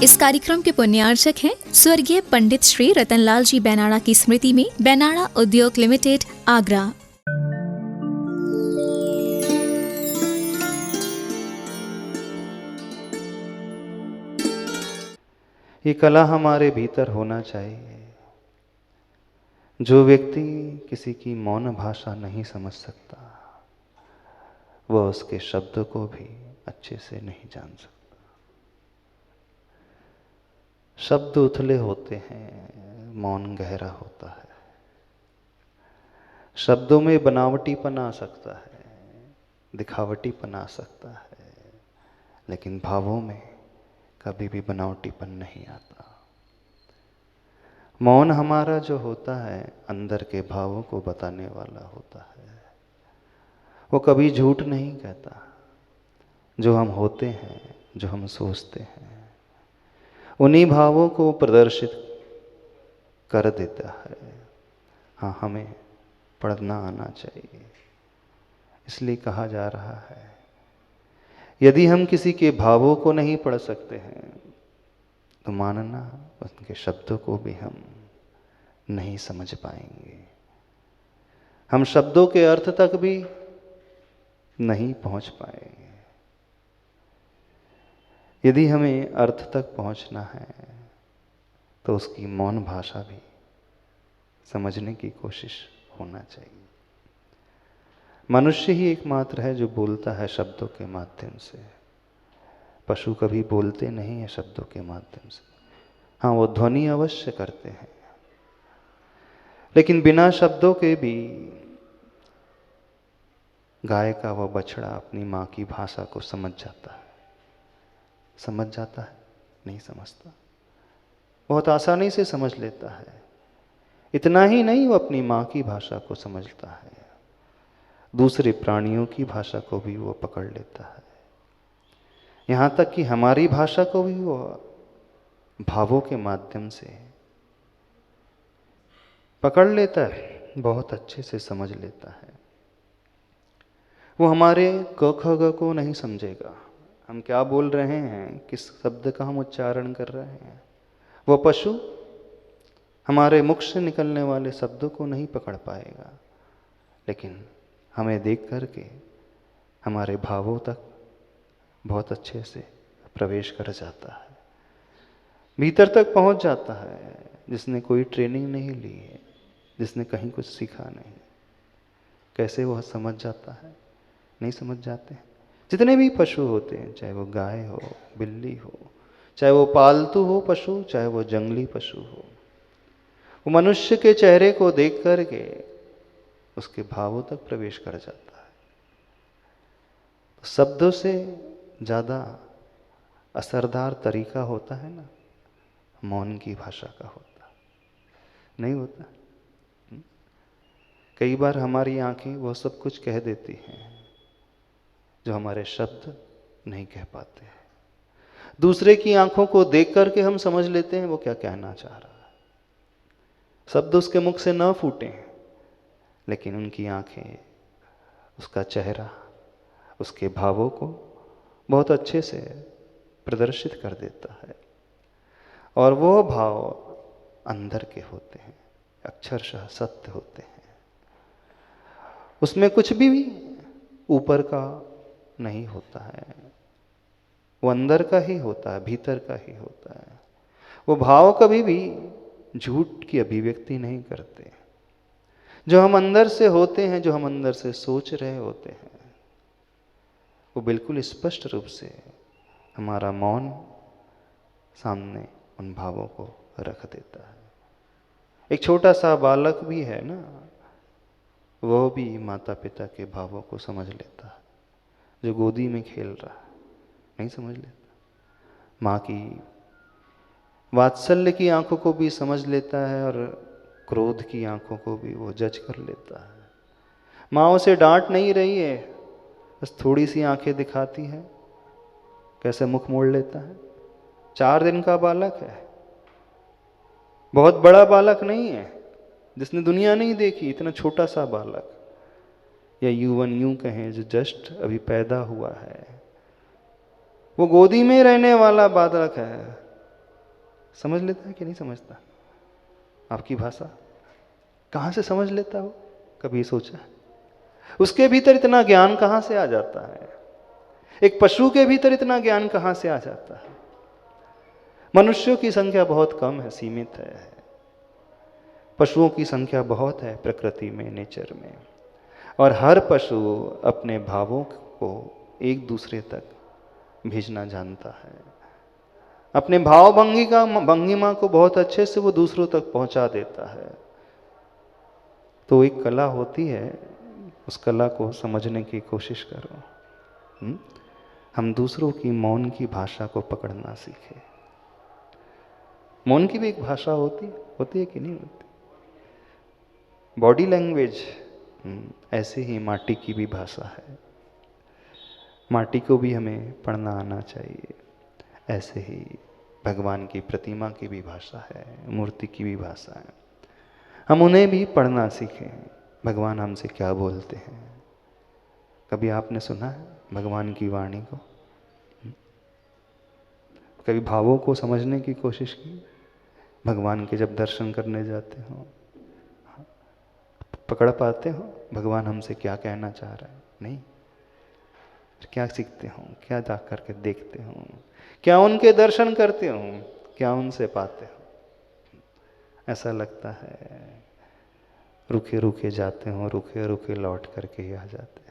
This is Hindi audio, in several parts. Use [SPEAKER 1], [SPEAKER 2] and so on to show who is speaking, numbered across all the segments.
[SPEAKER 1] इस कार्यक्रम के पुण्यार्चक हैं स्वर्गीय पंडित श्री रतनलाल जी बैनाड़ा की स्मृति में बैनाड़ा उद्योग लिमिटेड, आगरा।
[SPEAKER 2] ये कला हमारे भीतर होना चाहिए। जो व्यक्ति किसी की मौन भाषा नहीं समझ सकता, वह उसके शब्द को भी अच्छे से नहीं जान सकता। शब्द उथले होते हैं, मौन गहरा होता है। शब्दों में बनावटीपन आ सकता है, दिखावटीपन आ सकता है, लेकिन भावों में कभी भी बनावटीपन नहीं आता। मौन हमारा जो होता है, अंदर के भावों को बताने वाला होता है। वो कभी झूठ नहीं कहता। जो हम होते हैं, जो हम सोचते हैं, उन्हीं भावों को प्रदर्शित कर देता है। हाँ, हमें पढ़ना आना चाहिए। इसलिए कहा जा रहा है, यदि हम किसी के भावों को नहीं पढ़ सकते हैं, तो मानना उनके शब्दों को भी हम नहीं समझ पाएंगे। हम शब्दों के अर्थ तक भी नहीं पहुंच पाएंगे। यदि हमें अर्थ तक पहुंचना है, तो उसकी मौन भाषा भी समझने की कोशिश होना चाहिए। मनुष्य ही एकमात्र है जो बोलता है शब्दों के माध्यम से। पशु कभी बोलते नहीं है शब्दों के माध्यम से। हाँ, वो ध्वनि अवश्य करते हैं, लेकिन बिना शब्दों के भी गाय का वह बछड़ा अपनी माँ की भाषा को समझ जाता है। समझ जाता है? नहीं समझता। बहुत आसानी से समझ लेता है। इतना ही नहीं, वो अपनी माँ की भाषा को समझता है, दूसरे प्राणियों की भाषा को भी वो पकड़ लेता है। यहाँ तक कि हमारी भाषा को भी वो भावों के माध्यम से पकड़ लेता है, बहुत अच्छे से समझ लेता है। वो हमारे क ख ग को नहीं समझेगा, हम क्या बोल रहे हैं, किस शब्द का हम उच्चारण कर रहे हैं। वो पशु हमारे मुख से निकलने वाले शब्दों को नहीं पकड़ पाएगा, लेकिन हमें देख करके हमारे भावों तक बहुत अच्छे से प्रवेश कर जाता है, भीतर तक पहुंच जाता है। जिसने कोई ट्रेनिंग नहीं ली है, जिसने कहीं कुछ सीखा नहीं, कैसे वह समझ जाता है? नहीं समझ जाते हैं। जितने भी पशु होते हैं, चाहे वो गाय हो, बिल्ली हो, चाहे वो पालतू हो पशु, चाहे वो जंगली पशु हो, वो मनुष्य के चेहरे को देख करके उसके भावों तक प्रवेश कर जाता है। तो शब्दों से ज़्यादा असरदार तरीका होता है ना, मौन की भाषा का होता नहीं होता। कई बार हमारी आंखें वो सब कुछ कह देती हैं जो हमारे शब्द नहीं कह पाते हैं। दूसरे की आंखों को देख करके हम समझ लेते हैं वो क्या कहना चाह रहा है। शब्द उसके मुख से न फूटे, लेकिन उनकी आंखें, उसका चेहरा, उसके भावों को बहुत अच्छे से प्रदर्शित कर देता है। और वो भाव अंदर के होते हैं, अक्षरशः सत्य होते हैं। उसमें कुछ भी ऊपर का नहीं होता है, वो अंदर का ही होता है, भीतर का ही होता है। वो भाव कभी भी झूठ की अभिव्यक्ति नहीं करते। जो हम अंदर से होते हैं, जो हम अंदर से सोच रहे होते हैं, वो बिल्कुल स्पष्ट रूप से हमारा मौन सामने उन भावों को रख देता है। एक छोटा सा बालक भी है ना, वह भी माता पिता के भावों को समझ लेता है। जो गोदी में खेल रहा है, नहीं समझ लेता। माँ की वात्सल्य की आंखों को भी समझ लेता है, और क्रोध की आंखों को भी वो जज कर लेता है। माँ उसे डांट नहीं रही है, बस थोड़ी सी आंखें दिखाती है, कैसे मुख मोड़ लेता है। 4 दिन का बालक है, बहुत बड़ा बालक नहीं है, जिसने दुनिया नहीं देखी। इतना छोटा सा बालक, या युवन यूं कहें जो जस्ट अभी पैदा हुआ है, वो गोदी में रहने वाला बालक है, समझ लेता है कि नहीं समझता? आपकी भाषा कहाँ से समझ लेता हो? कभी सोचा? उसके भीतर इतना ज्ञान कहाँ से आ जाता है? एक पशु के भीतर इतना ज्ञान कहाँ से आ जाता है? मनुष्यों की संख्या बहुत कम है, सीमित है। पशुओं की संख्या बहुत है प्रकृति में, नेचर में। और हर पशु अपने भावों को एक दूसरे तक भेजना जानता है। अपने भाव भंगिमा को बहुत अच्छे से वो दूसरों तक पहुंचा देता है। तो एक कला होती है, उस कला को समझने की कोशिश करो। हम दूसरों की मौन की भाषा को पकड़ना सीखें। मौन की भी एक भाषा होती है कि नहीं होती? बॉडी लैंग्वेज ऐसे ही माटी की भी भाषा है। माटी को भी हमें पढ़ना आना चाहिए। ऐसे ही भगवान की प्रतिमा की भी भाषा है, मूर्ति की भी भाषा है। हम उन्हें भी पढ़ना सीखें। भगवान हमसे क्या बोलते हैं? कभी आपने सुना है भगवान की वाणी को? कभी भावों को समझने की कोशिश की? भगवान के जब दर्शन करने जाते हो, पकड़ पाते हो भगवान हमसे क्या कहना चाह रहा है? नहीं। क्या सीखते हो? क्या जा करके देखते हो? क्या उनके दर्शन करते हो? क्या उनसे पाते हो? ऐसा लगता है रुके रुके जाते हो, रुके रुके लौट करके ही आ जाते हो।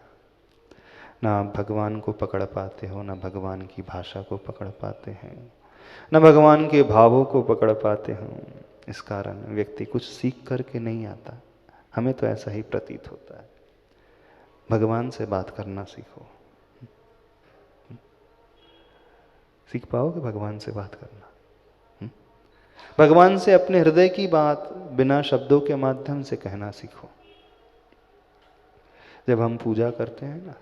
[SPEAKER 2] ना भगवान को पकड़ पाते हो, ना भगवान की भाषा को पकड़ पाते हैं, ना भगवान के भावों को पकड़ पाते हो। इस कारण व्यक्ति कुछ सीख करके नहीं आता। हमें तो ऐसा ही प्रतीत होता है। भगवान से बात करना सीखो। सीख पाओगे भगवान से बात करना? भगवान से अपने हृदय की बात बिना शब्दों के माध्यम से कहना सीखो। जब हम पूजा करते हैं ना,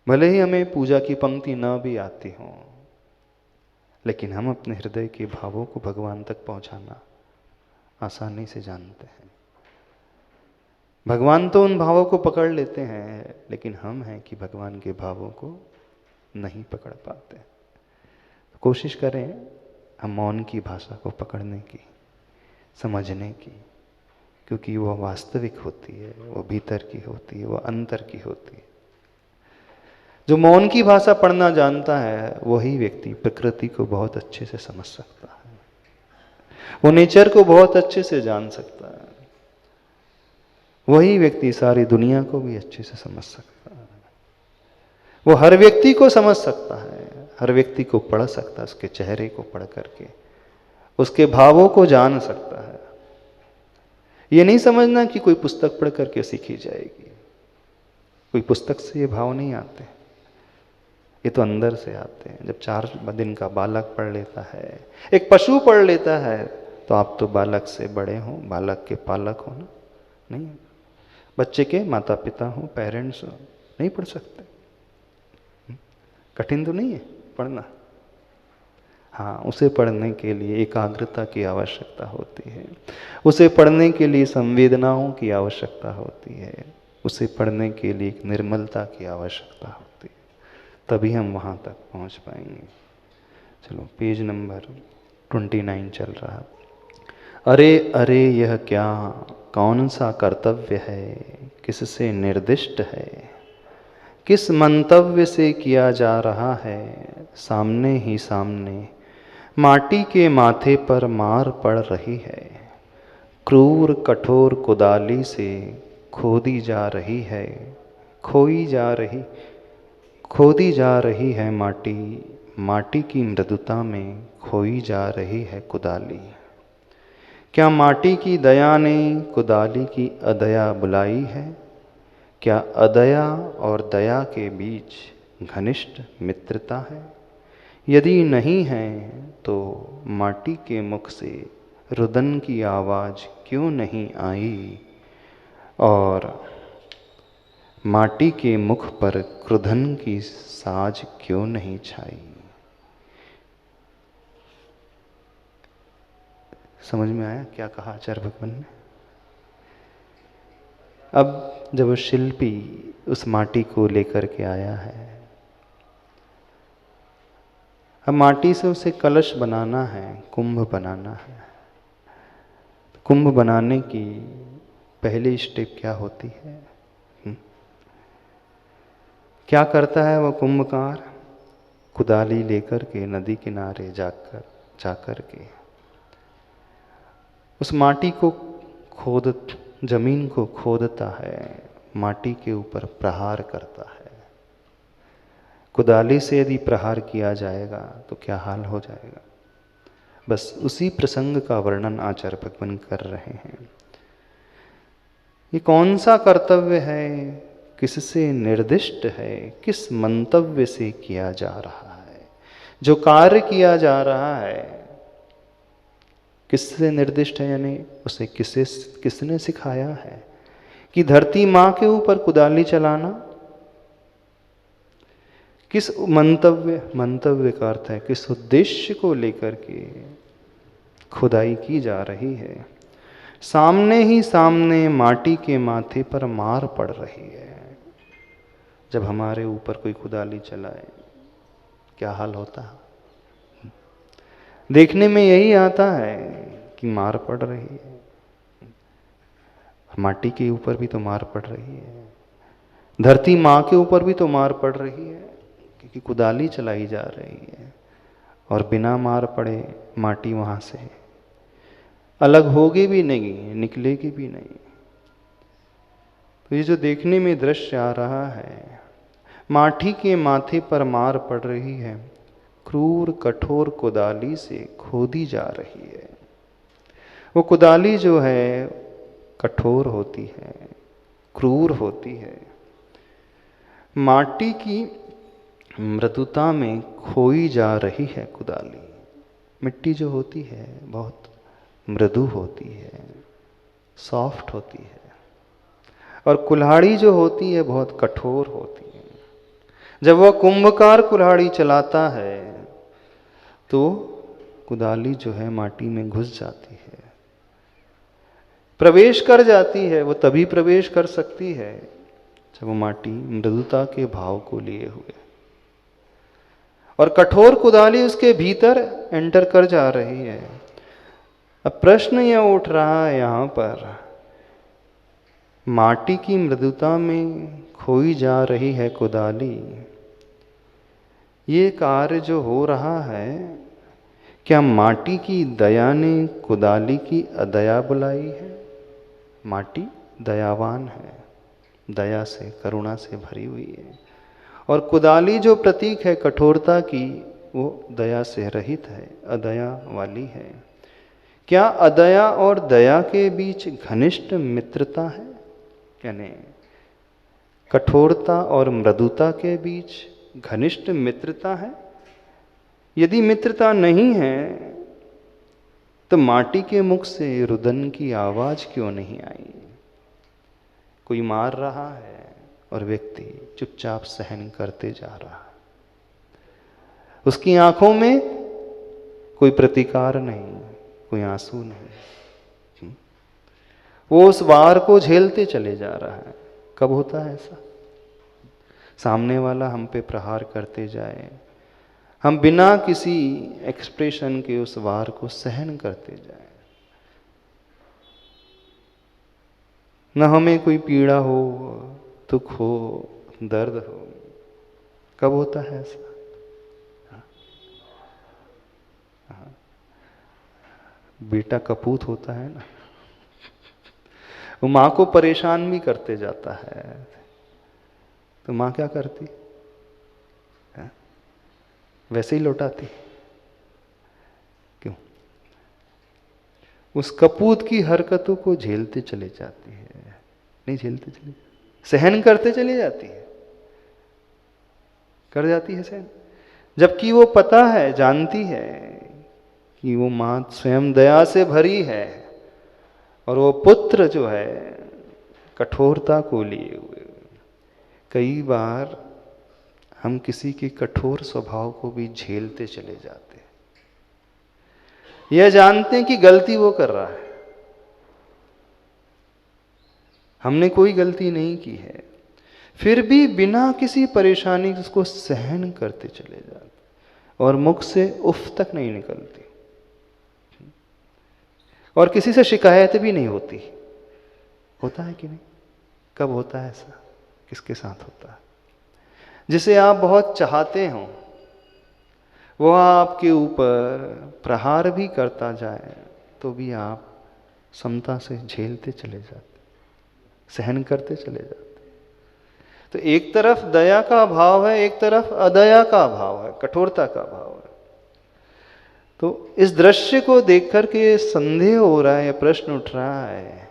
[SPEAKER 2] भले ही हमें पूजा की पंक्ति ना भी आती हो, लेकिन हम अपने हृदय के भावों को भगवान तक पहुंचाना आसानी से जानते हैं। भगवान तो उन भावों को पकड़ लेते हैं, लेकिन हम हैं कि भगवान के भावों को नहीं पकड़ पाते। तो कोशिश करें हम मौन की भाषा को पकड़ने की, समझने की, क्योंकि वह वास्तविक होती है, वो भीतर की होती है, वह अंतर की होती है। जो मौन की भाषा पढ़ना जानता है वही व्यक्ति प्रकृति को बहुत अच्छे से समझ सकता है, वो नेचर को बहुत अच्छे से जान सकता है। वही व्यक्ति सारी दुनिया को भी अच्छे से समझ सकता है। वो हर व्यक्ति को समझ सकता है, हर व्यक्ति को पढ़ सकता है, उसके चेहरे को पढ़ करके उसके भावों को जान सकता है। ये नहीं समझना कि कोई पुस्तक पढ़ करके सीखी जाएगी। कोई पुस्तक से ये भाव नहीं आते, ये तो अंदर से आते हैं। जब 4 दिन का बालक पढ़ लेता है, एक पशु पढ़ लेता है, तो आप तो बालक से बड़े हो, बालक के पालक हो ना? नहीं, बच्चे के माता पिता हो, पेरेंट्स हो, नहीं पढ़ सकते? कठिन तो नहीं है पढ़ना? हाँ, उसे पढ़ने के लिए एकाग्रता की आवश्यकता होती है, उसे पढ़ने के लिए संवेदनाओं की आवश्यकता होती है, उसे पढ़ने के लिए एक निर्मलता की आवश्यकता होती है। तभी हम वहाँ तक पहुँच पाएंगे। चलो, पेज नंबर 29 चल रहा है। अरे अरे यह क्या, कौन सा कर्तव्य है, किससे निर्दिष्ट है, किस मंतव्य से किया जा रहा है, सामने ही सामने माटी के माथे पर मार पड़ रही है, क्रूर कठोर कुदाली से खोदी जा रही है, खोदी जा रही है माटी, माटी की मृदुता में खोई जा रही है कुदाली। क्या माटी की दया ने कुदाली की अदया बुलाई है? क्या अदया और दया के बीच घनिष्ठ मित्रता है? यदि नहीं है तो माटी के मुख से रुदन की आवाज़ क्यों नहीं आई, और माटी के मुख पर क्रुधन की साज क्यों नहीं छाई? समझ में आया क्या कहा आचार्य भगवान ने? अब जब शिल्पी उस माटी को लेकर के आया है, अब माटी से उसे कलश बनाना है, कुंभ बनाना है। कुंभ बनाने की पहली स्टेप क्या होती है? क्या करता है वह कुंभकार? कुदाली लेकर के नदी किनारे जाकर के उस माटी को जमीन को खोदता है, माटी के ऊपर प्रहार करता है। कुदाली से यदि प्रहार किया जाएगा तो क्या हाल हो जाएगा? बस उसी प्रसंग का वर्णन आचार्य भगवान कर रहे हैं। ये कौन सा कर्तव्य है, किससे निर्दिष्ट है, किस मंतव्य से किया जा रहा है? जो कार्य किया जा रहा है किससे निर्दिष्ट है, यानी उसे किसने सिखाया है कि धरती माँ के ऊपर कुदाली चलाना? किस मंतव्य का अर्थ है किस उद्देश्य को लेकर के खुदाई की जा रही है? सामने ही सामने माटी के माथे पर मार पड़ रही है। जब हमारे ऊपर कोई कुदाली चलाए क्या हाल होता है? देखने में यही आता है कि मार पड़ रही है। माटी के ऊपर भी तो मार पड़ रही है, धरती माँ के ऊपर भी तो मार पड़ रही है, क्योंकि कुदाली चलाई जा रही है। और बिना मार पड़े माटी वहाँ से अलग होगी भी नहीं, निकलेगी भी नहीं। तो ये जो देखने में दृश्य आ रहा है, माटी के माथे पर मार पड़ रही है, क्रूर कठोर कुदाली से खोदी जा रही है। वो कुदाली जो है कठोर होती है, क्रूर होती है, माटी की मृदुता में खोई जा रही है कुदाली। मिट्टी जो होती है बहुत मृदु होती है, सॉफ्ट होती है, और कुल्हाड़ी जो होती है बहुत कठोर होती है। जब वह कुंभकार कुल्हाड़ी चलाता है तो कुदाली जो है माटी में घुस जाती है, प्रवेश कर जाती है। वो तभी प्रवेश कर सकती है जब वो माटी मृदुता के भाव को लिए हुए, और कठोर कुदाली उसके भीतर एंटर कर जा रही है। अब प्रश्न यह उठ रहा है यहाँ पर, माटी की मृदुता में खोई जा रही है कुदाली, ये कार्य जो हो रहा है, क्या माटी की दया ने कुदाली की अदया बुलाई है? माटी दयावान है, दया से करुणा से भरी हुई है, और कुदाली जो प्रतीक है कठोरता की, वो दया से रहित है, अदया वाली है। क्या अदया और दया के बीच घनिष्ठ मित्रता है? यानी कठोरता और मृदुता के बीच घनिष्ठ मित्रता है? यदि मित्रता नहीं है तो माटी के मुख से रुदन की आवाज क्यों नहीं आई? कोई मार रहा है और व्यक्ति चुपचाप सहन करते जा रहा है, उसकी आंखों में कोई प्रतिकार नहीं, कोई आंसू नहीं, वो उस वार को झेलते चले जा रहा है। कब होता है ऐसा? सामने वाला हम पे प्रहार करते जाए, हम बिना किसी एक्सप्रेशन के उस वार को सहन करते जाए, न हमें कोई पीड़ा हो, दुख हो, दर्द हो। कब होता है ऐसा? बेटा कपूत होता है ना, वो माँ को परेशान भी करते जाता है, तो माँ क्या करती? वैसे ही लौटाती। क्यों? उस कपूत की हरकतों को झेलते चले जाती है, नहीं झेलते चले, सहन करते चली जाती है, कर जाती है सहन, जबकि वो पता है, जानती है कि वो माँ स्वयं दया से भरी है, और वो पुत्र जो है कठोरता को लिए हुए। कई बार हम किसी के कठोर स्वभाव को भी झेलते चले जाते हैं, यह जानते हैं कि गलती वो कर रहा है, हमने कोई गलती नहीं की है, फिर भी बिना किसी परेशानी उसको सहन करते चले जाते। और मुख से उफ तक नहीं निकलती, और किसी से शिकायत भी नहीं होती। होता है कि नहीं? कब होता है ऐसा? किसके साथ होता है? जिसे आप बहुत चाहते हो वो आपके ऊपर प्रहार भी करता जाए तो भी आप समता से झेलते चले जाते, सहन करते चले जाते। तो एक तरफ दया का भाव है, एक तरफ अदया का भाव है, कठोरता का भाव है। तो इस दृश्य को देख करके संदेह हो रहा है, प्रश्न उठ रहा है,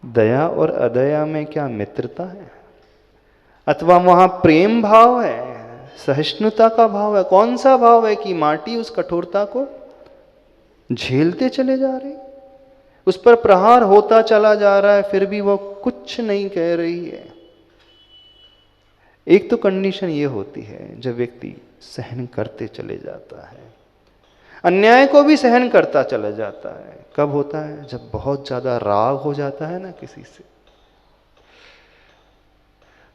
[SPEAKER 2] दया और अदया में क्या मित्रता है, अथवा वहां प्रेम भाव है, सहिष्णुता का भाव है? कौन सा भाव है कि माटी उस कठोरता को झेलते चले जा रही, उस पर प्रहार होता चला जा रहा है, फिर भी वो कुछ नहीं कह रही है? एक तो कंडीशन ये होती है जब व्यक्ति सहन करते चले जाता है, अन्याय को भी सहन करता चला जाता है। कब होता है? जब बहुत ज्यादा राग हो जाता है ना किसी से,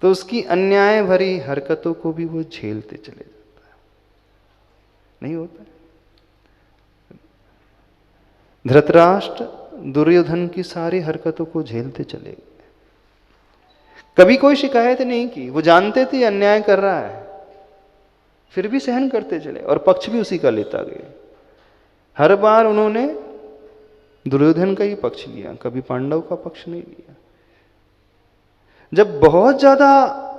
[SPEAKER 2] तो उसकी अन्याय भरी हरकतों को भी वो झेलते चले जाता है। नहीं होता है? धृतराष्ट्र दुर्योधन की सारी हरकतों को झेलते चले गए, कभी कोई शिकायत नहीं की। वो जानते थे अन्याय कर रहा है, फिर भी सहन करते चले और पक्ष भी उसी का लेता गए। हर बार उन्होंने दुर्योधन का ही पक्ष लिया, कभी पांडव का पक्ष नहीं लिया। जब बहुत ज्यादा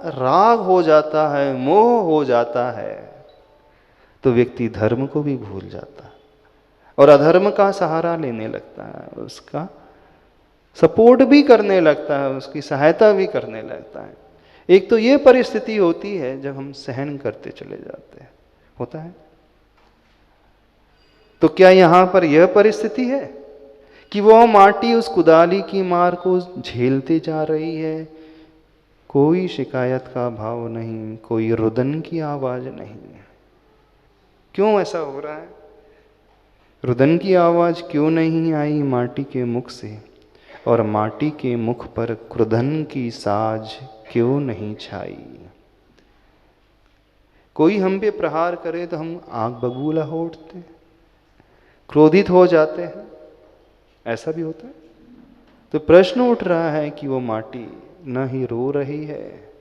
[SPEAKER 2] राग हो जाता है, मोह हो जाता है, तो व्यक्ति धर्म को भी भूल जाता है और अधर्म का सहारा लेने लगता है, उसका सपोर्ट भी करने लगता है, उसकी सहायता भी करने लगता है। एक तो ये परिस्थिति होती है जब हम सहन करते चले जाते हैं, होता है। तो क्या यहां पर यह परिस्थिति है कि वह माटी उस कुदाली की मार को झेलते जा रही है, कोई शिकायत का भाव नहीं, कोई रुदन की आवाज नहीं? क्यों ऐसा हो रहा है? रुदन की आवाज क्यों नहीं आई माटी के मुख से, और माटी के मुख पर क्रुधन की साज क्यों नहीं छाई? कोई हम पे प्रहार करे तो हम आंख बबूला हो उठते, क्रोधित हो जाते हैं, ऐसा भी होता है। तो प्रश्न उठ रहा है कि वो माटी न ही रो रही है,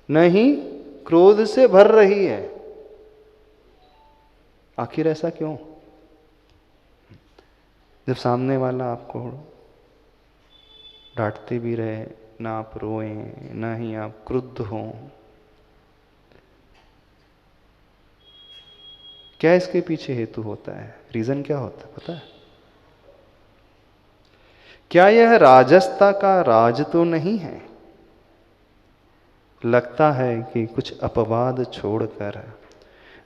[SPEAKER 2] न ही क्रोध से भर रही है। आखिर ऐसा क्यों? जब सामने वाला आपको डांटते भी रहे, ना आप रोएं, ना ही आप क्रुद्ध हों, क्या इसके पीछे हेतु होता है? रीजन क्या होता है पता है? क्या यह राजसता का राज तो नहीं है? लगता है कि कुछ अपवाद छोड़कर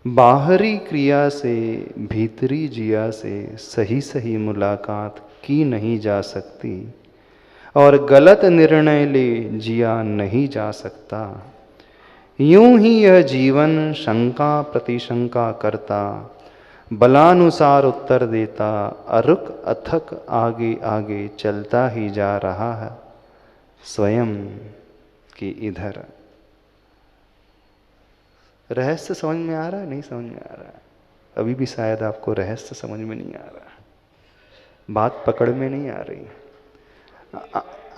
[SPEAKER 2] बाहरी क्रिया से भीतरी जिया से सही सही मुलाकात की नहीं जा सकती, और गलत निर्णय ले जिया नहीं जा सकता। यूं ही यह जीवन शंका प्रतिशंका करता, बलानुसार उत्तर देता, अरुक अथक आगे आगे चलता ही जा रहा है स्वयं की इधर। रहस्य समझ में आ रहा है? नहीं समझ में आ रहा है? अभी भी शायद आपको रहस्य समझ में नहीं आ रहा, बात पकड़ में नहीं आ रही।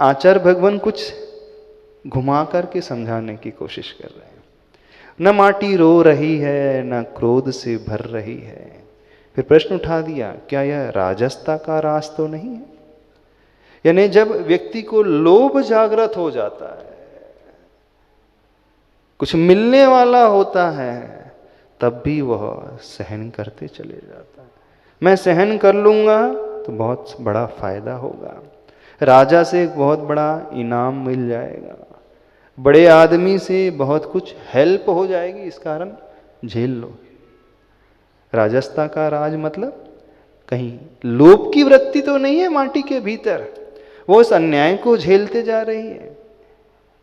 [SPEAKER 2] आचार्य भगवान कुछ घुमा करके समझाने की कोशिश कर रहे हैं। न माटी रो रही है, न क्रोध से भर रही है। फिर प्रश्न उठा दिया, क्या यह राजसता का राज तो नहीं है? यानी जब व्यक्ति को लोभ जागृत हो जाता है, कुछ मिलने वाला होता है, तब भी वह सहन करते चले जाता है। मैं सहन कर लूंगा तो बहुत बड़ा फायदा होगा, राजा से एक बहुत बड़ा इनाम मिल जाएगा, बड़े आदमी से बहुत कुछ हेल्प हो जाएगी, इस कारण झेल लो। राजसता का राज मतलब कहीं लोभ की वृत्ति तो नहीं है माटी के भीतर, वो उस अन्याय को झेलते जा रही है।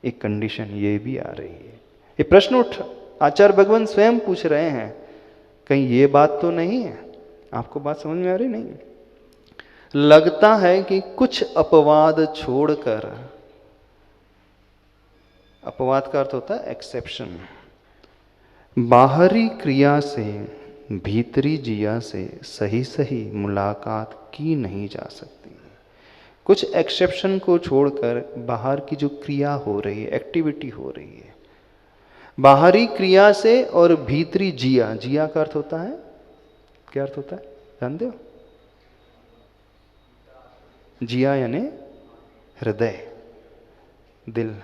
[SPEAKER 2] एक कंडीशन ये भी आ रही है। ये प्रश्न उठ आचार्य भगवान स्वयं पूछ रहे हैं, कहीं ये बात तो नहीं है? आपको बात समझ में आ रही? नहीं लगता है कि कुछ अपवाद छोड़कर, अपवाद का अर्थ होता है एक्सेप्शन, बाहरी क्रिया से भीतरी जिया से सही सही मुलाकात की नहीं जा सकती। कुछ एक्सेप्शन को छोड़कर बाहर की जो क्रिया हो रही है, एक्टिविटी हो रही है, बाहरी क्रिया से और भीतरी जिया, जिया का अर्थ होता है, क्या अर्थ होता है जानते हो? जिया यानी हृदय, दिल।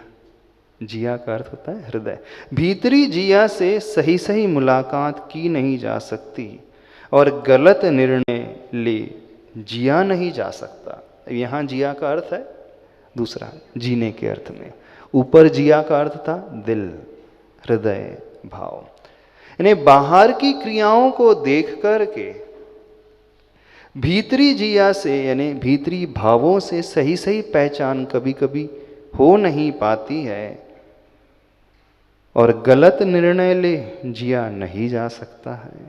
[SPEAKER 2] जिया का अर्थ होता है हृदय। भीतरी जिया से सही सही मुलाकात की नहीं जा सकती और गलत निर्णय ले जिया नहीं जा सकता। यहाँ जिया का अर्थ है दूसरा, जीने के अर्थ में। ऊपर जिया का अर्थ था दिल, हृदय, भाव। यानी बाहर की क्रियाओं को देख करके भीतरी जिया से यानी भीतरी भावों से सही सही पहचान कभी कभी हो नहीं पाती है और गलत निर्णय ले जिया नहीं जा सकता है।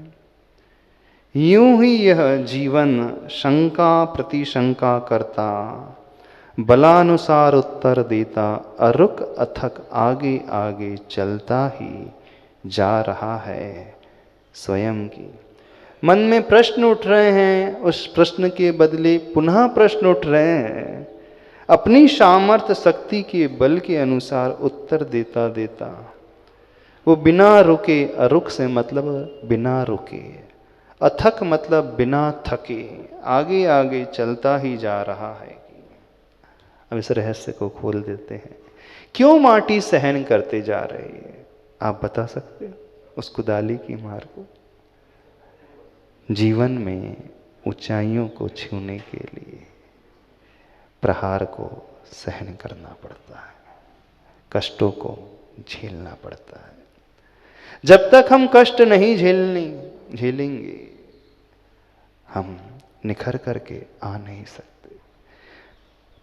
[SPEAKER 2] यूं ही यह जीवन शंका प्रतिशंका करता, बलानुसार उत्तर देता, अरुक अथक आगे आगे चलता ही जा रहा है स्वयं की। मन में प्रश्न उठ रहे हैं, उस प्रश्न के बदले पुनः प्रश्न उठ रहे हैं। अपनी सामर्थ्य शक्ति के बल के अनुसार उत्तर देता देता वो बिना रुके, अरुक से मतलब बिना रुके, अथक मतलब बिना थके, आगे आगे चलता ही जा रहा है। अब इस रहस्य को खोल देते हैं। क्यों माटी सहन करते जा रही है? आप बता सकते हो उस कुदाली की मार को? जीवन में ऊंचाइयों को छूने के लिए प्रहार को सहन करना पड़ता है, कष्टों को झेलना पड़ता है। जब तक हम कष्ट नहीं झेलेंगे हम निखर करके आ नहीं सकते।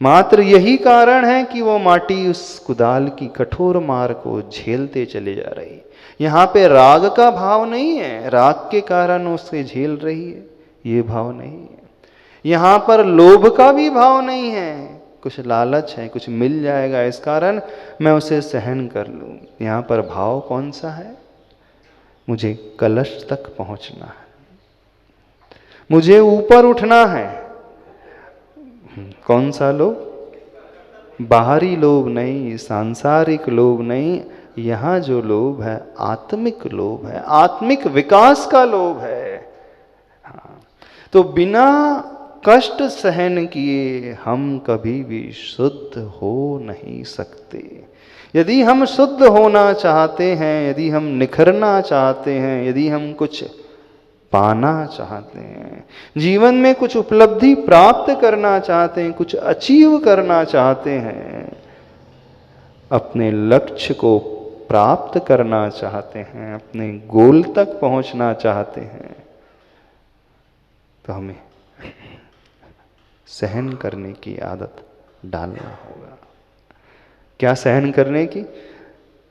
[SPEAKER 2] मात्र यही कारण है कि वो माटी उस कुदाल की कठोर मार को झेलते चले जा रही। यहाँ पे राग का भाव नहीं है, राग के कारण उसे झेल रही है, ये भाव नहीं है। यहाँ पर लोभ का भी भाव नहीं है, कुछ लालच है, कुछ मिल जाएगा इस कारण मैं उसे सहन कर लूँ। यहाँ पर भाव कौन सा है? मुझे कलश तक पहुँचना है, मुझे ऊपर उठना है। कौन सा लोभ? बाहरी लोभ नहीं, सांसारिक लोभ नहीं, यहाँ जो लोभ है आत्मिक लोभ है, आत्मिक विकास का लोभ है। हाँ, तो बिना कष्ट सहन किए हम कभी भी शुद्ध हो नहीं सकते। यदि हम शुद्ध होना चाहते हैं, यदि हम निखरना चाहते हैं, यदि हम कुछ पाना चाहते हैं, जीवन में कुछ उपलब्धि प्राप्त करना चाहते हैं, कुछ अचीव करना चाहते हैं, अपने लक्ष्य को प्राप्त करना चाहते हैं, अपने गोल तक पहुंचना चाहते हैं, तो हमें सहन करने की आदत डालना होगा। क्या सहन करने की?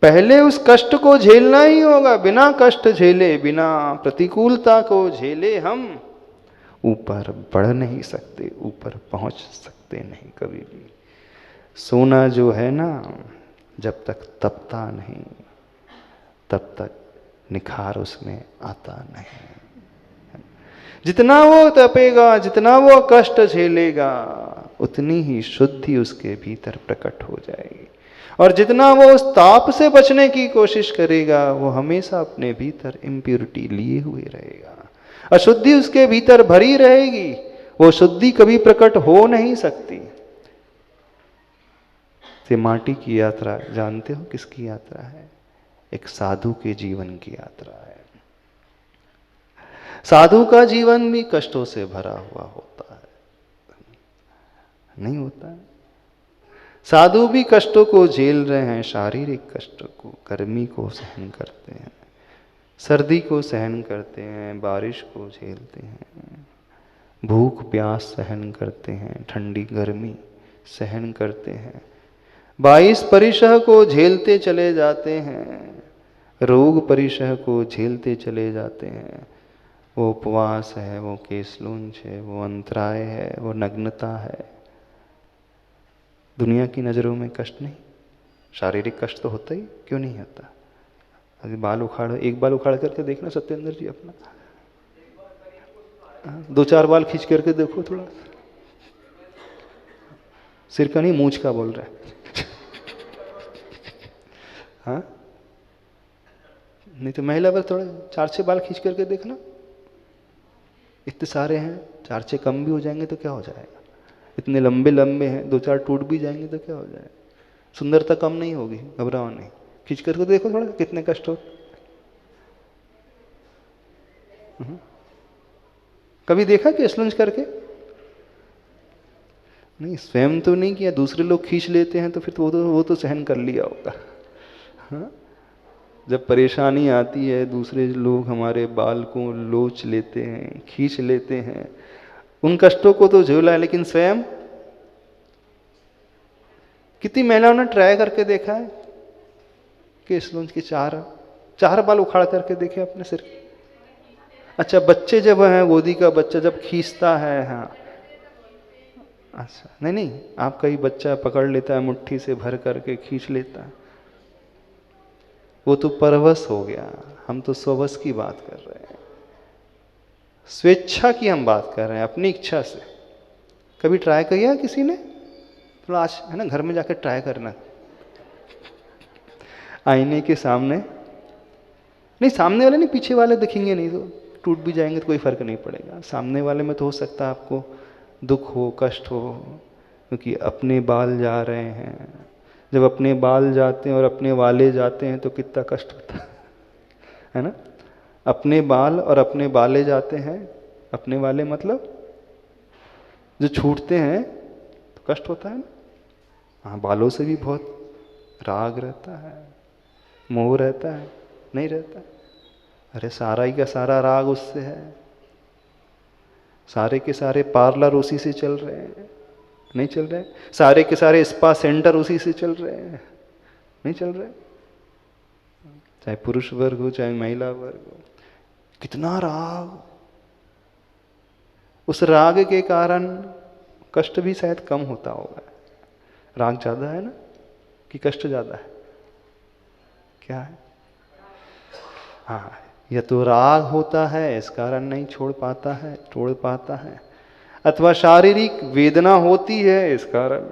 [SPEAKER 2] पहले उस कष्ट को झेलना ही होगा। बिना कष्ट झेले, बिना प्रतिकूलता को झेले हम ऊपर बढ़ नहीं सकते, ऊपर पहुंच सकते नहीं कभी भी। सोना जो है ना, जब तक तपता नहीं तब तक निखार उसमें आता नहीं। जितना वो तपेगा, जितना वो कष्ट झेलेगा, उतनी ही शुद्धि उसके भीतर प्रकट हो जाएगी। और जितना वो उस ताप से बचने की कोशिश करेगा, वो हमेशा अपने भीतर इम्प्योरिटी लिए हुए रहेगा, अशुद्धि उसके भीतर भरी रहेगी, वो शुद्धि कभी प्रकट हो नहीं सकती। से माटी की यात्रा जानते हो किसकी यात्रा है? एक साधु के जीवन की यात्रा है। साधु का जीवन भी कष्टों से भरा हुआ होता है, नहीं होता है? साधु भी कष्टों को झेल रहे हैं, शारीरिक कष्टों को, गर्मी को सहन करते हैं, सर्दी को सहन करते हैं, बारिश को झेलते हैं, भूख प्यास सहन करते हैं, ठंडी गर्मी सहन करते हैं, 22 परिशह को झेलते चले जाते हैं, रोग परिशह को झेलते चले जाते हैं। वो उपवास है, वो केसलूंज है, वो अंतराय है, वो नग्नता है। दुनिया की नज़रों में कष्ट नहीं, शारीरिक कष्ट तो होता ही, क्यों नहीं होता? अभी बाल उखाड़ो, एक बाल उखाड़ करके देखना सत्येंद्र जी अपना, 2-4 बाल खींच करके देखो थोड़ा, सिर का नहीं मूंछ का बोल रहा है। हाँ, नहीं तो महिला पर थोड़ा 4-6 बाल खींच करके देखना, इतने सारे हैं, 4-6 कम भी हो जाएंगे तो क्या हो जाएगा, इतने लंबे लंबे हैं, 2-4 टूट भी जाएंगे तो क्या हो जाएगा, सुंदरता कम नहीं होगी, घबराओ नहीं, खींच करके देखो थोड़ा कितने कष्ट हो। कभी देखा कि स्लंज करके? नहीं, स्वयं तो नहीं किया, दूसरे लोग खींच लेते हैं तो फिर तो वो तो सहन कर लिया होगा। हाँ? जब परेशानी आती है, दूसरे लोग हमारे बाल को लोच लेते हैं, खींच लेते हैं, उन कष्टों को तो झेला है, लेकिन स्वयं कितनी महिलाओं ने ट्राई करके देखा है कि स्लंज के 4 बाल उखाड़ करके देखे अपने सिर। अच्छा, बच्चे जब हैं, गोदी का बच्चा जब खींचता है, हाँ अच्छा, नहीं, आपका ही बच्चा पकड़ लेता है, मुट्ठी से भर करके खींच लेता है, वो तो परवश हो गया, हम तो स्ववश की बात कर रहे हैं, स्वेच्छा की हम बात कर रहे हैं, अपनी इच्छा से। कभी ट्राई किया किसी ने? थोड़ा आज है ना, घर में जाकर ट्राई करना, आईने के सामने, नहीं सामने वाले नहीं, पीछे वाले दिखेंगे नहीं तो टूट भी जाएंगे तो कोई फर्क नहीं पड़ेगा, सामने वाले में तो हो सकता है आपको दुख हो, कष्ट हो, क्योंकि अपने बाल जा रहे हैं। जब अपने बाल जाते हैं और अपने वाले जाते हैं तो कितना कष्ट होता है ना? अपने बाल और अपने वाले जाते हैं, अपने वाले मतलब जो छूटते हैं तो कष्ट होता है ना। हाँ, बालों से भी बहुत राग रहता है, मोह रहता है, नहीं रहता? अरे सारा ही का सारा राग उससे है, सारे के सारे पार्लर उसी से चल रहे हैं, नहीं चल रहे? सारे के सारे स्पा सेंटर उसी से चल रहे हैं, नहीं चल रहे? चाहे पुरुष वर्ग हो चाहे महिला वर्ग हो, कितना राग, उस राग के कारण कष्ट भी शायद कम होता होगा। राग ज्यादा है ना कि कष्ट ज्यादा है? क्या है? हाँ, या तो राग होता है इस कारण नहीं छोड़ पाता है, अथवा शारीरिक वेदना होती है इस कारण।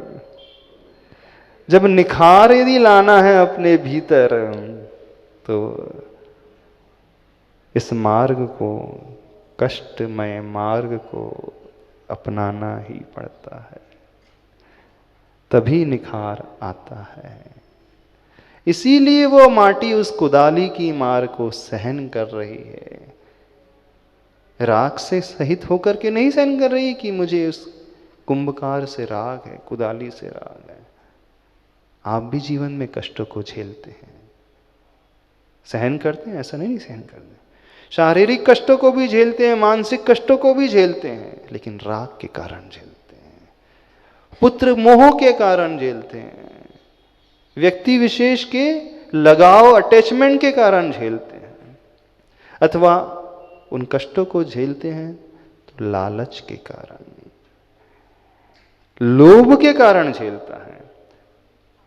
[SPEAKER 2] जब निखार यदि लाना है अपने भीतर तो इस मार्ग को, कष्टमय मार्ग को अपनाना ही पड़ता है, तभी निखार आता है। इसीलिए वो माटी उस कुदाली की मार को सहन कर रही है, राग से सहित होकर के नहीं सहन कर रही कि मुझे उस कुंभकार से राग है, कुदाली से राग है। आप भी जीवन में कष्टों को झेलते हैं, सहन करते हैं, ऐसा नहीं सहन करते, शारीरिक कष्टों को भी झेलते हैं, मानसिक कष्टों को भी झेलते हैं, लेकिन राग के कारण झेलते हैं, पुत्र मोह के कारण झेलते हैं, व्यक्ति विशेष के लगाव अटैचमेंट के कारण झेलते हैं, अथवा उन कष्टों को झेलते हैं तो लालच के कारण, लोभ के कारण झेलता है।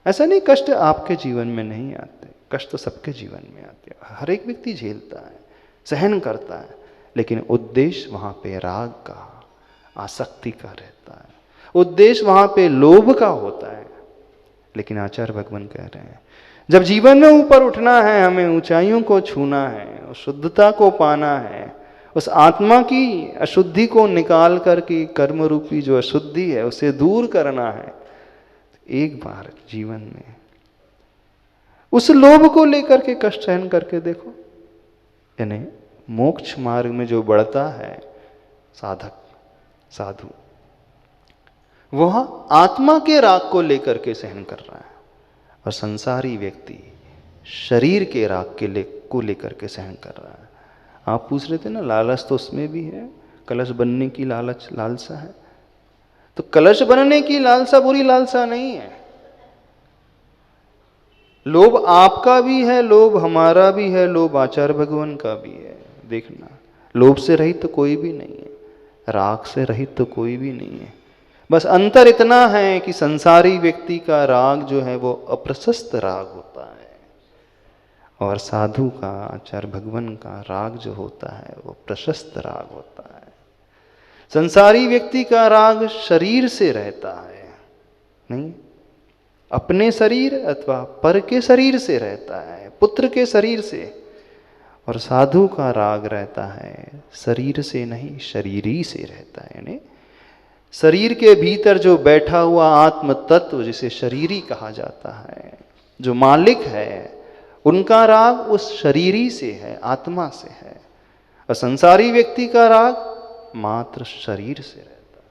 [SPEAKER 2] ऐसा नहीं कष्ट आपके जीवन में नहीं आते, कष्ट तो सबके जीवन में आते हैं, हर एक व्यक्ति झेलता है, सहन करता है, लेकिन उद्देश्य वहां पे राग का, आसक्ति का रहता है, उद्देश्य वहां पे लोभ का होता है। लेकिन आचार्य भगवान कह रहे हैं, जब जीवन में ऊपर उठना है, हमें ऊंचाइयों को छूना है, उस शुद्धता को पाना है, उस आत्मा की अशुद्धि को निकाल करके कर्म रूपी जो अशुद्धि है उसे दूर करना है, एक बार जीवन में उस लोभ को लेकर के कष्ट सहन करके देखो। यानी मोक्ष मार्ग में जो बढ़ता है साधक, साधु, वह आत्मा के राग को लेकर के सहन कर रहा है, और संसारी व्यक्ति शरीर के राग को लेकर के सहन कर रहा है। आप पूछ रहे थे ना, लालच तो उसमें भी है, कलश बनने की लालसा है, तो कलश बनने की लालसा बुरी लालसा नहीं है। लोभ आपका भी है, लोभ हमारा भी है, लोभ आचार्य भगवान का भी है। देखना, लोभ से रहित तो कोई भी नहीं है, राग से रहित तो कोई भी नहीं है। बस अंतर इतना है कि संसारी व्यक्ति का राग जो है वो अप्रशस्त राग होता है, और साधु का, आचार्य भगवान का राग जो होता है वो प्रशस्त राग होता है। संसारी व्यक्ति का राग शरीर से रहता है, नहीं अपने शरीर अथवा पर के शरीर से रहता है, पुत्र के शरीर से। और साधु का राग रहता है शरीर से नहीं, शरीरी से रहता है। यानी शरीर के भीतर जो बैठा हुआ आत्म तत्व जिसे शरीरी कहा जाता है, जो मालिक है, उनका राग उस शरीरी से है, आत्मा से है। और संसारी व्यक्ति का राग मात्र शरीर से रहता है।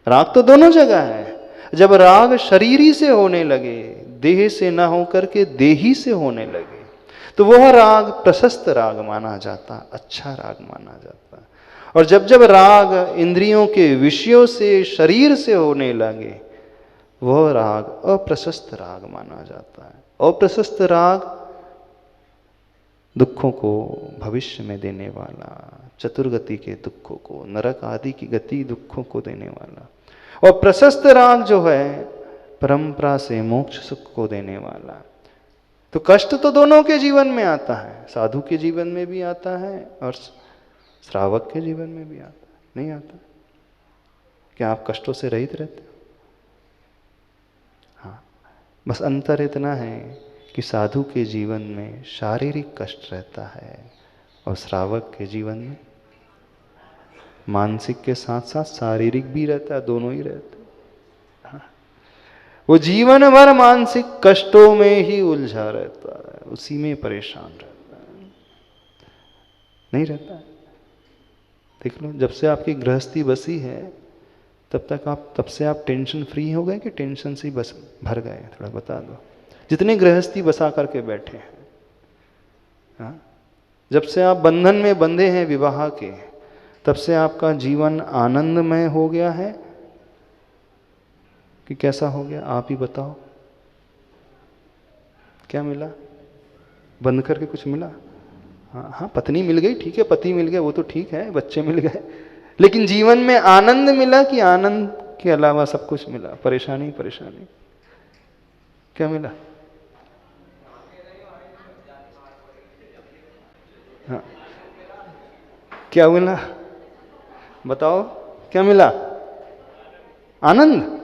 [SPEAKER 2] राग तो दोनों जगह है। जब राग शरीरी से होने लगे, देह से न होकर के देही से होने लगे, तो वह राग प्रशस्त राग माना जाता, अच्छा राग माना जाता। और जब जब राग इंद्रियों के विषयों से, शरीर से होने लगे, वह राग अप्रशस्त राग माना जाता है। अप्रशस्त राग दुखों को भविष्य में देने वाला, चतुर्गति के दुखों को, नरक आदि की गति दुखों को देने वाला। और प्रशस्त राग जो है परंपरा से मोक्ष सुख को देने वाला। तो कष्ट तो दोनों के जीवन में आता है, साधु के जीवन में भी आता है और श्रावक के जीवन में भी आता है। नहीं आता? क्या आप कष्टों से रहित रहते हो? हाँ, बस अंतर इतना है कि साधु के जीवन में शारीरिक कष्ट रहता है और श्रावक के जीवन में मानसिक के साथ साथ शारीरिक भी रहता है, दोनों ही रहते हैं। हाँ। वो जीवन भर मानसिक कष्टों में ही उलझा रहता है, उसी में परेशान रहता है। नहीं रहता है? देख लो, जब से आपकी गृहस्थी बसी है तब से आप टेंशन फ्री हो गए कि टेंशन से बस भर गए? थोड़ा बता दो। जितने गृहस्थी बसा करके बैठे हैं, हाँ? जब से आप बंधन में बंधे हैं विवाह के, तब से आपका जीवन आनंदमय हो गया है कि कैसा हो गया? आप ही बताओ। क्या मिला? बंद करके कुछ मिला? हाँ हाँ, पत्नी मिल गई, ठीक है, पति मिल गया, वो तो ठीक है, बच्चे मिल गए, लेकिन जीवन में आनंद मिला कि आनंद के अलावा सब कुछ मिला? परेशानी परेशानी। क्या मिला? हाँ, क्या मिला? बताओ, क्या मिला? आनंद।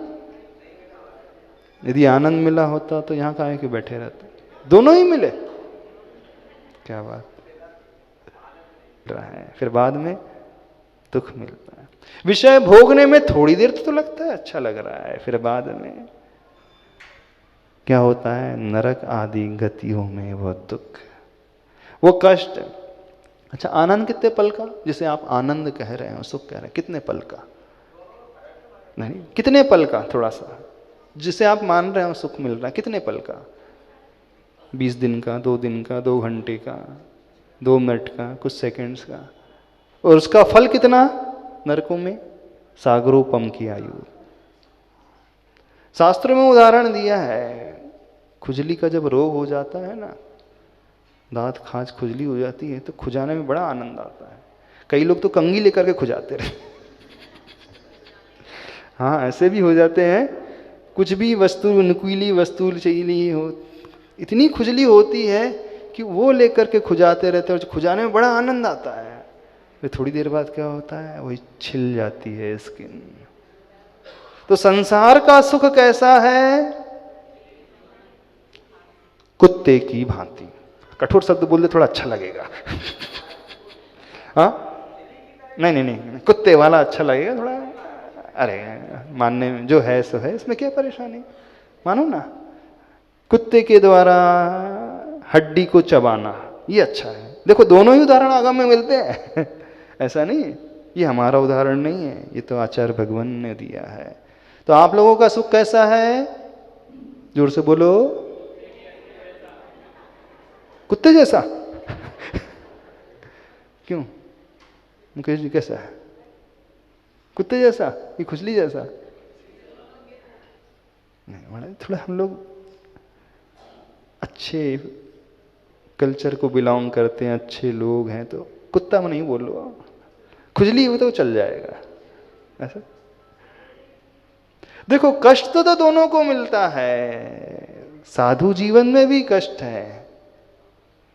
[SPEAKER 2] यदि आनंद मिला होता तो यहां काहे के बैठे रहते? दोनों ही मिले। क्या बात रहा है। फिर बाद में दुख मिलता है। विषय भोगने में थोड़ी देर तो लगता है, अच्छा लग रहा है, फिर बाद में क्या होता है? नरक आदि गतियों में वो दुख, वो कष्ट। अच्छा, आनंद कितने पल का? जिसे आप आनंद कह रहे हैं, सुख कह रहे हैं, कितने पल का? नहीं, कितने पल का? थोड़ा सा जिसे आप मान रहे हो सुख मिल रहा है, कितने पल का? 20 दिन का, 2 दिन का, 2 घंटे का, 2 मिनट का, कुछ सेकंड्स का। और उसका फल कितना? नरकों में सागरोपम की आयु। शास्त्र में उदाहरण दिया है, खुजली का जब रोग हो जाता है ना, दांत खाज खुजली हो जाती है, तो खुजाने में बड़ा आनंद आता है। कई लोग तो कंघी लेकर के खुजाते रहे। हाँ, ऐसे भी हो जाते हैं। कुछ भी वस्तु, नुकीली वस्तु चाहिए हो, इतनी खुजली होती है कि वो लेकर के खुजाते रहते हैं और खुजाने में बड़ा आनंद आता है। फिर थोड़ी देर बाद क्या होता है? वही छिल जाती है स्किन। तो संसार का सुख कैसा है? कुत्ते की भांति। कठोर शब्द बोल दे, थोड़ा अच्छा लगेगा। हाँ, नहीं नहीं नहीं, कुत्ते वाला अच्छा लगेगा थोड़ा। अरे मानने में जो है सो है, इसमें क्या परेशानी? मानो ना। कुत्ते के द्वारा हड्डी को चबाना, ये अच्छा है। देखो, दोनों ही उदाहरण आगम में मिलते हैं। ऐसा नहीं है, ये हमारा उदाहरण नहीं है, ये तो आचार्य भगवान ने दिया है। तो आप लोगों का सुख कैसा है? जोर से बोलो। कुत्ते जैसा? क्यों मुकेश जी, कैसा है? कुत्ते जैसा कि खुजली जैसा? नहीं, थोड़ा हम लोग अच्छे कल्चर को बिलोंग करते हैं, अच्छे लोग हैं, तो कुत्ता में नहीं बोलो, खुजली हो तो चल जाएगा ऐसा। देखो, कष्ट तो दोनों को मिलता है। साधु जीवन में भी कष्ट है,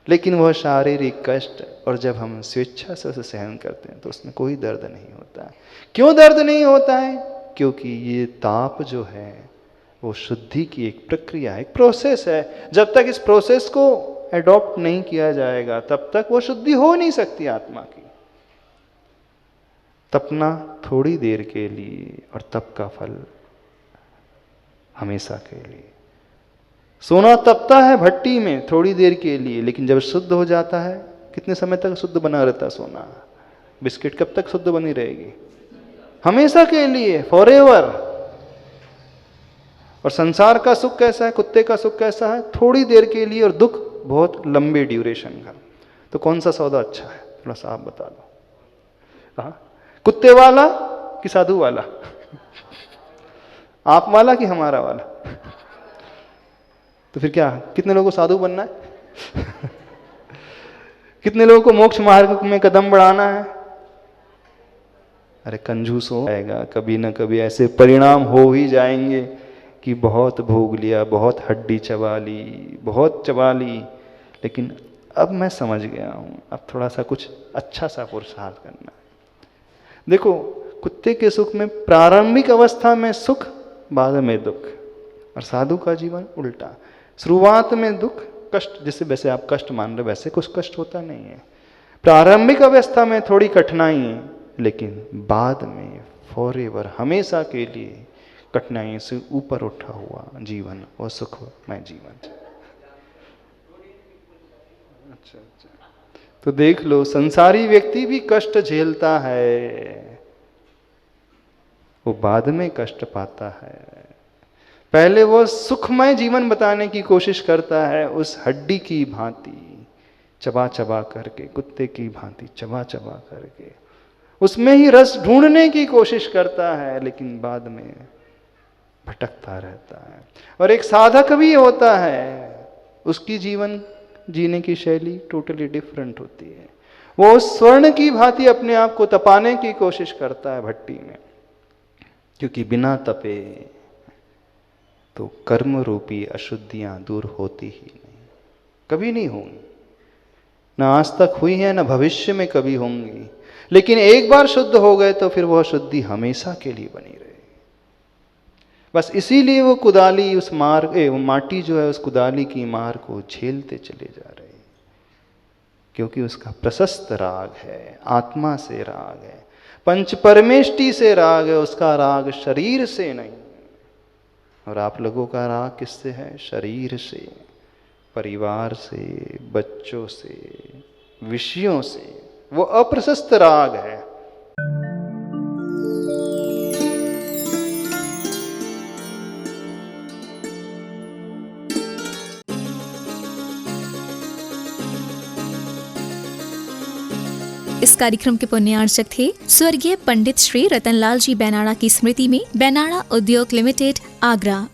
[SPEAKER 2] लेकिन वह शारीरिक कष्ट, और जब हम स्वेच्छा से उसे सहन करते हैं तो उसमें कोई दर्द नहीं होता है। क्यों दर्द नहीं होता है? क्योंकि ये ताप जो है वो शुद्धि की एक प्रक्रिया है, एक प्रोसेस है। जब तक इस प्रोसेस को एडॉप्ट नहीं किया जाएगा तब तक वो शुद्धि हो नहीं सकती आत्मा की। तपना थोड़ी देर के लिए और तप का फल हमेशा के लिए। सोना तपता है भट्टी में थोड़ी देर के लिए, लेकिन जब शुद्ध हो जाता है, कितने समय तक शुद्ध बना रहता है सोना? बिस्किट कब तक शुद्ध बनी रहेगी? हमेशा के लिए, फॉरएवर। और संसार का सुख कैसा है, कुत्ते का सुख कैसा है? थोड़ी देर के लिए, और दुख बहुत लंबे ड्यूरेशन का। तो कौन सा सौदा अच्छा है? थोड़ा सा आप बता दो। हाँ, कुत्ते वाला कि साधु वाला? आप वाला कि हमारा वाला? तो फिर क्या, कितने लोगों को साधु बनना है? कितने लोगों को मोक्ष मार्ग में कदम बढ़ाना है? अरे कंजूस हो जाएगा, कभी ना कभी ऐसे परिणाम हो ही जाएंगे कि बहुत भोग लिया, बहुत हड्डी चबा ली, बहुत चबा ली, लेकिन अब मैं समझ गया हूं, अब थोड़ा सा कुछ अच्छा सा पुरुषार्थ करना है। देखो, कुत्ते के सुख में प्रारंभिक अवस्था में सुख, बाद में दुख। और साधु का जीवन उल्टा, शुरुआत में दुख, कष्ट, जिसे वैसे आप कष्ट मान रहे, वैसे कुछ कष्ट होता नहीं है। प्रारंभिक अवस्था में थोड़ी कठिनाई है, लेकिन बाद में फॉरएवर, हमेशा के लिए कठिनाई से ऊपर उठा हुआ जीवन और सुखमय जीवन। अच्छा। तो देख लो, संसारी व्यक्ति भी कष्ट झेलता है, वो बाद में कष्ट पाता है। पहले वो सुखमय जीवन बताने की कोशिश करता है, उस हड्डी की भांति चबा चबा करके, कुत्ते की भांति चबा चबा करके उसमें ही रस ढूंढने की कोशिश करता है, लेकिन बाद में भटकता रहता है। और एक साधक भी होता है, उसकी जीवन जीने की शैली टोटली डिफरेंट होती है। वो स्वर्ण की भांति अपने आप को तपाने की कोशिश करता है भट्टी में, क्योंकि बिना तपे तो कर्म रूपी अशुद्धियां दूर होती ही नहीं, कभी नहीं होंगी, ना आज तक हुई है, ना भविष्य में कभी होंगी। लेकिन एक बार शुद्ध हो गए तो फिर वह शुद्धि हमेशा के लिए बनी रहे। बस इसीलिए वो कुदाली, उस वो माटी जो है, उस कुदाली की मार को झेलते चले जा रहे, क्योंकि उसका प्रशस्त राग है, आत्मा से राग है, पंच परमेष्टि से राग है, उसका राग शरीर से नहीं। और आप लोगों का राग किससे है? शरीर से, परिवार से, बच्चों से, विषयों से। वो अप्रशस्त राग है।
[SPEAKER 1] इस कार्यक्रम के पुण्यार्चक थे स्वर्गीय पंडित श्री रतनलाल जी बेनाड़ा की स्मृति में बेनाड़ा उद्योग लिमिटेड, आगरा।